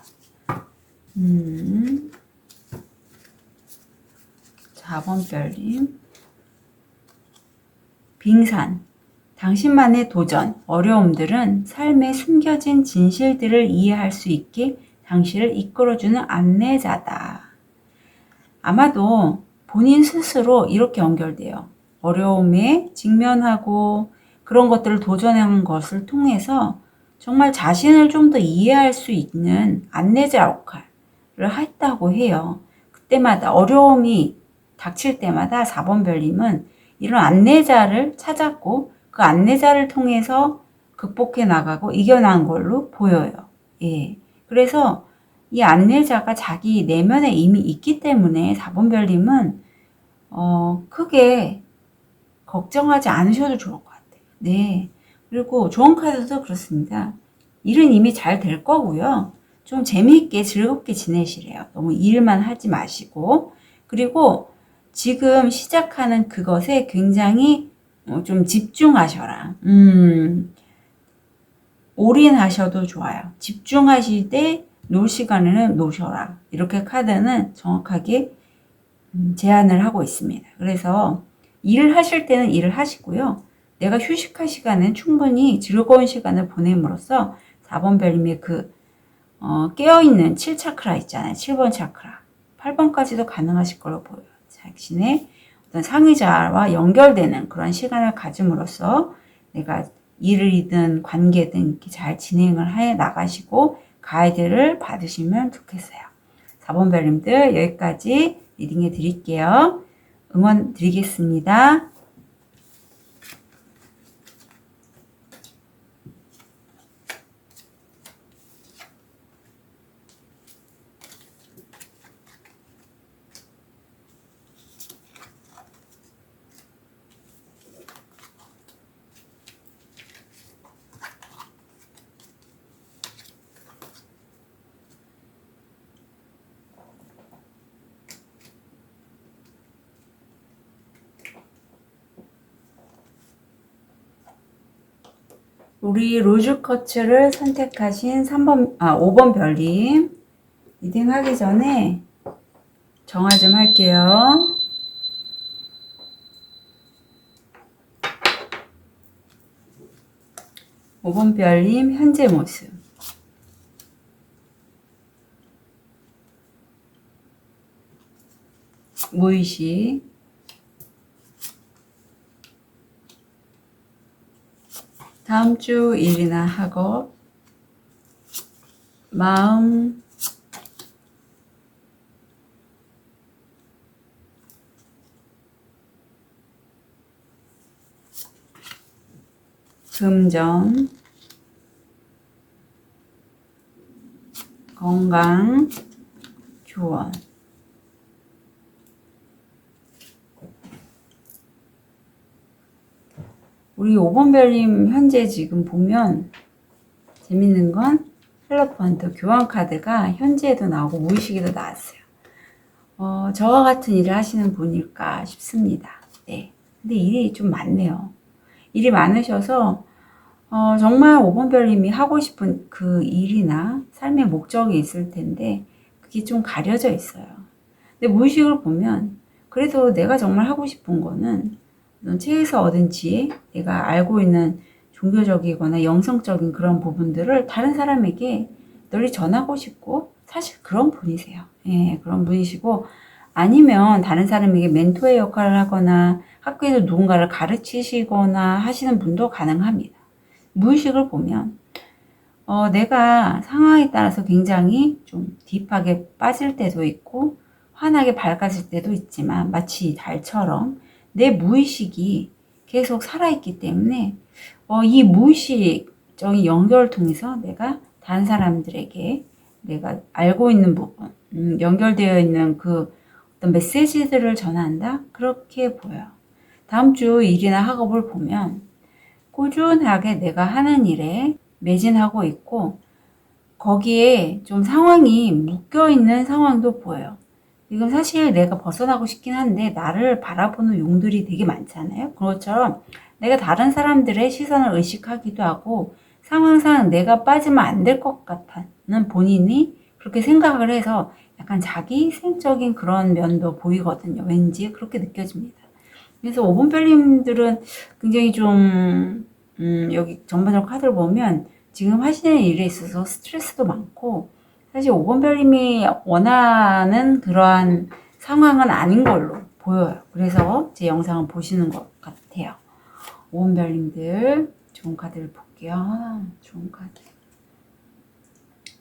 4번 별님 빙산 당신만의 도전, 어려움들은 삶의 숨겨진 진실들을 이해할 수 있게 당신을 이끌어주는 안내자다. 아마도 본인 스스로 이렇게 연결돼요. 어려움에 직면하고 그런 것들을 도전하는 것을 통해서 정말 자신을 좀 더 이해할 수 있는 안내자 역할을 했다고 해요. 그때마다 어려움이 닥칠 때마다 4번 별님은 이런 안내자를 찾았고 그 안내자를 통해서 극복해 나가고 이겨난 걸로 보여요. 예. 그래서 이 안내자가 자기 내면에 이미 있기 때문에 4번 별님은 크게 걱정하지 않으셔도 좋을 것 같아요. 네. 그리고 좋은 카드도 그렇습니다. 일은 이미 잘 될 거고요. 좀 재미있게 즐겁게 지내시래요. 너무 일만 하지 마시고. 그리고 지금 시작하는 그것에 굉장히 좀 집중하셔라. 올인하셔도 좋아요. 집중하실 때 놀 시간에는 노셔라. 이렇게 카드는 정확하게 제안을 하고 있습니다. 그래서 일을 하실 때는 일을 하시고요. 내가 휴식할 시간은 충분히 즐거운 시간을 보냄으로써 4번 별님의 깨어있는 7차크라 있잖아요. 7번 차크라. 8번까지도 가능하실 걸로 보여요. 자신의 어떤 상의자와 연결되는 그런 시간을 가짐으로써 내가 일이든 관계든 이렇게 잘 진행을 해 나가시고 가이드를 받으시면 좋겠어요. 4번 별님들 여기까지 리딩해 드릴게요. 응원 드리겠습니다. 우리 로즈커츠를 선택하신 5번 별님 리딩 하기 전에 정화 좀 할게요. 오 번 별님 현재 모습. 무의식. 다음 주 일이나 학업. 마음. 금전. 건강. 조언. 우리 5번 별님 현재 지금 보면 재밌는 건 헬로펀트 교환 카드가 현재에도 나오고 무의식에도 나왔어요. 저와 같은 일을 하시는 분일까 싶습니다. 네. 근데 일이 좀 많네요. 일이 많으셔서 정말 5번 별님이 하고 싶은 그 일이나 삶의 목적이 있을 텐데 그게 좀 가려져 있어요. 근데 무의식을 보면 그래도 내가 정말 하고 싶은 거는 책에서 얻은 지혜, 내가 알고 있는 종교적이거나 영성적인 그런 부분들을 다른 사람에게 널리 전하고 싶고 사실 그런 분이세요. 예, 그런 분이시고 아니면 다른 사람에게 멘토의 역할을 하거나 학교에서 누군가를 가르치시거나 하시는 분도 가능합니다. 무의식을 보면 내가 상황에 따라서 굉장히 좀 딥하게 빠질 때도 있고 환하게 밝아질 때도 있지만 마치 달처럼 내 무의식이 계속 살아있기 때문에 이 무의식적인 연결을 통해서 내가 다른 사람들에게 내가 알고 있는 부분, 연결되어 있는 그 어떤 메시지들을 전한다? 그렇게 보여요. 다음 주 일이나 학업을 보면 꾸준하게 내가 하는 일에 매진하고 있고 거기에 좀 상황이 묶여있는 상황도 보여요. 지금 사실 내가 벗어나고 싶긴 한데 나를 바라보는 용들이 되게 많잖아요. 그것처럼 내가 다른 사람들의 시선을 의식하기도 하고 상황상 내가 빠지면 안 될 것 같다는 본인이 그렇게 생각을 해서 약간 자기생적인 그런 면도 보이거든요. 왠지 그렇게 느껴집니다. 그래서 5번 별님들은 굉장히 좀 여기 전반적으로 카드를 보면 지금 하시는 일에 있어서 스트레스도 많고 사실 5번 별님이 원하는 그러한 상황은 아닌 걸로 보여요. 그래서 제 영상을 보시는 것 같아요. 5번 별님들 좋은 카드를 볼게요. 좋은 카드.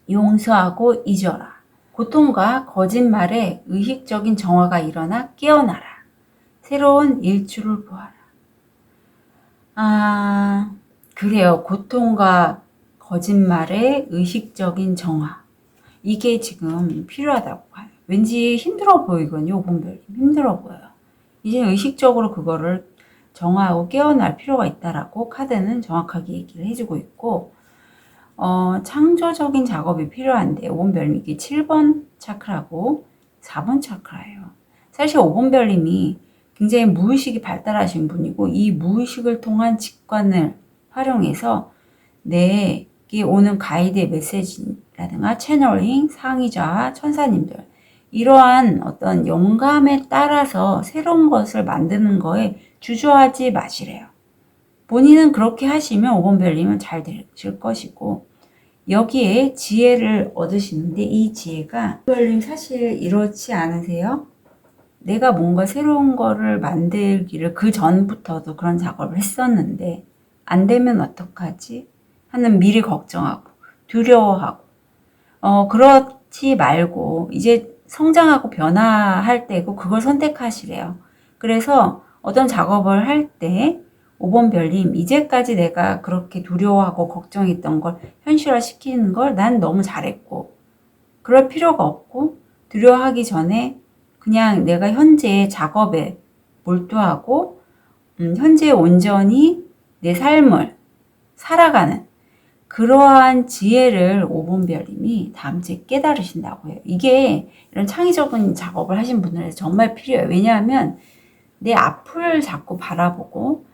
용서하고 잊어라. 고통과 거짓말에 의식적인 정화가 일어나 깨어나라. 새로운 일출을 보아라. 그래요. 고통과 거짓말의 의식적인 정화. 이게 지금 필요하다고 봐요. 왠지 힘들어 보이거든요. 5번별님. 힘들어 보여요. 이제 의식적으로 그거를 정화하고 깨어날 필요가 있다라고 카드는 정확하게 얘기를 해주고 있고, 창조적인 작업이 필요한데 5번별님 이게 7번 차크라고 4번 차크라예요. 사실 5번별님이 굉장히 무의식이 발달하신 분이고 이 무의식을 통한 직관을 활용해서 내게 오는 가이드의 메시지라든가 채널링, 상의자, 천사님들 이러한 어떤 영감에 따라서 새로운 것을 만드는 거에 주저하지 마시래요. 본인은 그렇게 하시면 5번별님은 잘 되실 것이고 여기에 지혜를 얻으시는데 이 지혜가 5번별님 사실 이렇지 않으세요? 내가 뭔가 새로운 거를 만들기를 그 전부터도 그런 작업을 했었는데 안 되면 어떡하지? 하는 미리 걱정하고 두려워하고 그렇지 말고 이제 성장하고 변화할 때고 그걸 선택하시래요. 그래서 어떤 작업을 할 때 5번 별님 이제까지 내가 그렇게 두려워하고 걱정했던 걸 현실화시키는 걸 난 너무 잘했고 그럴 필요가 없고 두려워하기 전에 그냥 내가 현재 작업에 몰두하고 현재 온전히 내 삶을 살아가는 그러한 지혜를 5번 별님이 다음 주에 깨달으신다고 해요. 이게 이런 창의적인 작업을 하신 분들한테 정말 필요해요. 왜냐하면 내 앞을 자꾸 바라보고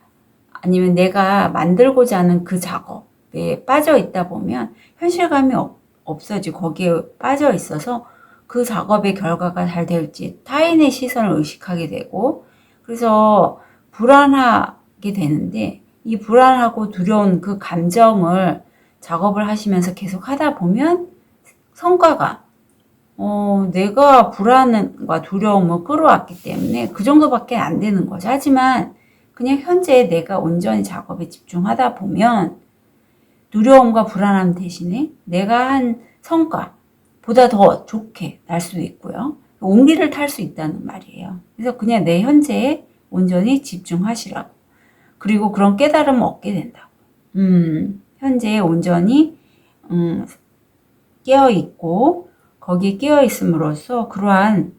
아니면 내가 만들고자 하는 그 작업에 빠져 있다 보면 현실감이 없어지고 거기에 빠져 있어서 그 작업의 결과가 잘 될지 타인의 시선을 의식하게 되고 그래서 불안하게 되는데 이 불안하고 두려운 그 감정을 작업을 하시면서 계속 하다 보면 성과가 내가 불안과 두려움을 끌어왔기 때문에 그 정도밖에 안 되는 거죠. 하지만 그냥 현재 내가 온전히 작업에 집중하다 보면 두려움과 불안함 대신에 내가 한 성과보다 더 좋게 날 수도 있고요. 옹기를 탈 수 있다는 말이에요. 그래서 그냥 내 현재에 온전히 집중하시라고. 그리고 그런 깨달음을 얻게 된다고. 현재에 온전히 깨어있고 거기에 깨어있음으로써 그러한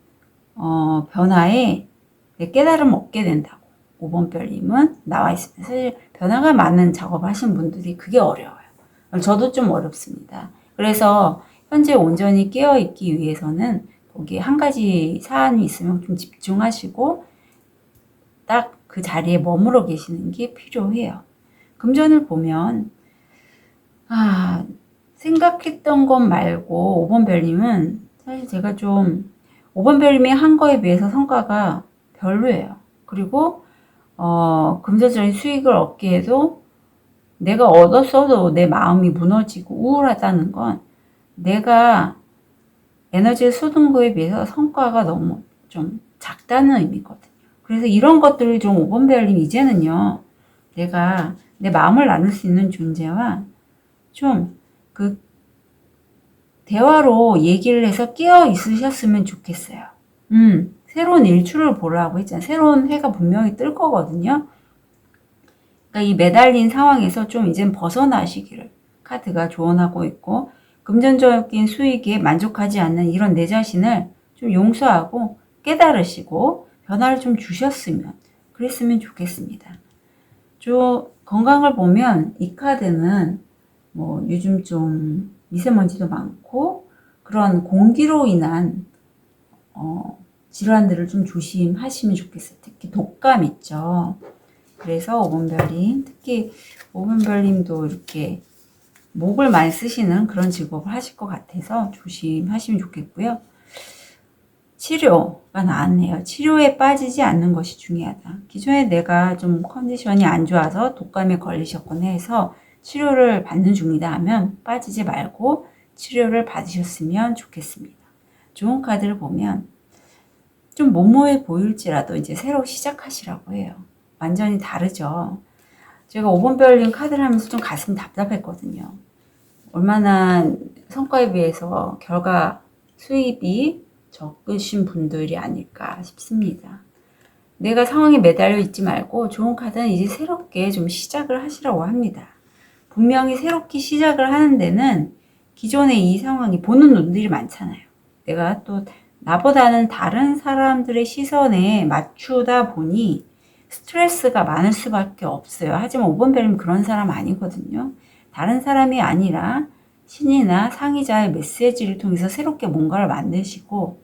변화에 깨달음을 얻게 된다고 5번 별님은 나와 있습니다. 사실 변화가 많은 작업을 하신 분들이 그게 어려워요. 저도 좀 어렵습니다. 그래서 현재 온전히 깨어있기 위해서는 거기에 한 가지 사안이 있으면 좀 집중하시고 딱 그 자리에 머물러 계시는 게 필요해요. 금전을 보면 생각했던 것 말고 5번 별님은 사실 제가 좀 5번 별님이 한 거에 비해서 성과가 별로예요. 그리고 금전적인 수익을 얻게 해도 내가 얻었어도 내 마음이 무너지고 우울하다는 건 내가 에너지를 쏟은 거에 비해서 성과가 너무 좀 작다는 의미거든요. 그래서 이런 것들을 좀 5번 별님 이제는요. 내가 내 마음을 나눌 수 있는 존재와 좀 그 대화로 얘기를 해서 깨어 있으셨으면 좋겠어요. 새로운 일출을 보라고 했잖아요. 새로운 해가 분명히 뜰 거거든요. 그러니까 이 매달린 상황에서 좀 이젠 벗어나시기를 카드가 조언하고 있고 금전적인 수익에 만족하지 않는 이런 내 자신을 좀 용서하고 깨달으시고 변화를 좀 주셨으면 그랬으면 좋겠습니다. 건강을 보면 이 카드는 요즘 좀 미세먼지도 많고 그런 공기로 인한 질환들을 좀 조심하시면 좋겠어요. 특히 독감 있죠. 그래서 5번 별님, 특히 5번 별님도 이렇게 목을 많이 쓰시는 그런 직업을 하실 것 같아서 조심하시면 좋겠고요. 치료가 나왔네요. 치료에 빠지지 않는 것이 중요하다. 기존에 내가 좀 컨디션이 안 좋아서 독감에 걸리셨거나 해서 치료를 받는 중이다 하면 빠지지 말고 치료를 받으셨으면 좋겠습니다. 좋은 카드를 보면 좀 모모해 보일지라도 이제 새로 시작하시라고 해요. 완전히 다르죠. 제가 5번 별님 카드를 하면서 좀 가슴 답답했거든요. 얼마나 성과에 비해서 결과 수입이 적으신 분들이 아닐까 싶습니다. 내가 상황에 매달려 있지 말고 좋은 카드는 이제 새롭게 좀 시작을 하시라고 합니다. 분명히 새롭게 시작을 하는 데는 기존의 이 상황이 보는 눈들이 많잖아요. 내가 또 나보다는 다른 사람들의 시선에 맞추다 보니 스트레스가 많을 수밖에 없어요. 하지만 5번 별님 그런 사람 아니거든요. 다른 사람이 아니라 신이나 상의자의 메시지를 통해서 새롭게 뭔가를 만드시고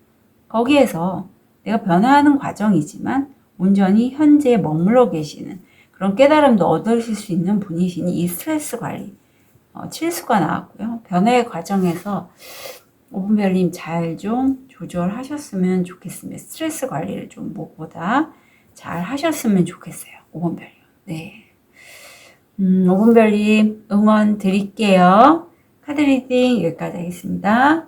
거기에서 내가 변화하는 과정이지만 온전히 현재에 머물러 계시는 그런 깨달음도 얻으실 수 있는 분이시니 이 스트레스 관리 칠수가 나왔고요. 변화의 과정에서 5번 별님 잘 좀 조절하셨으면 좋겠습니다. 스트레스 관리를 좀 무엇보다 잘 하셨으면 좋겠어요. 5번 별님. 네. 5번 별님 응원 드릴게요. 카드 리딩 여기까지 하겠습니다.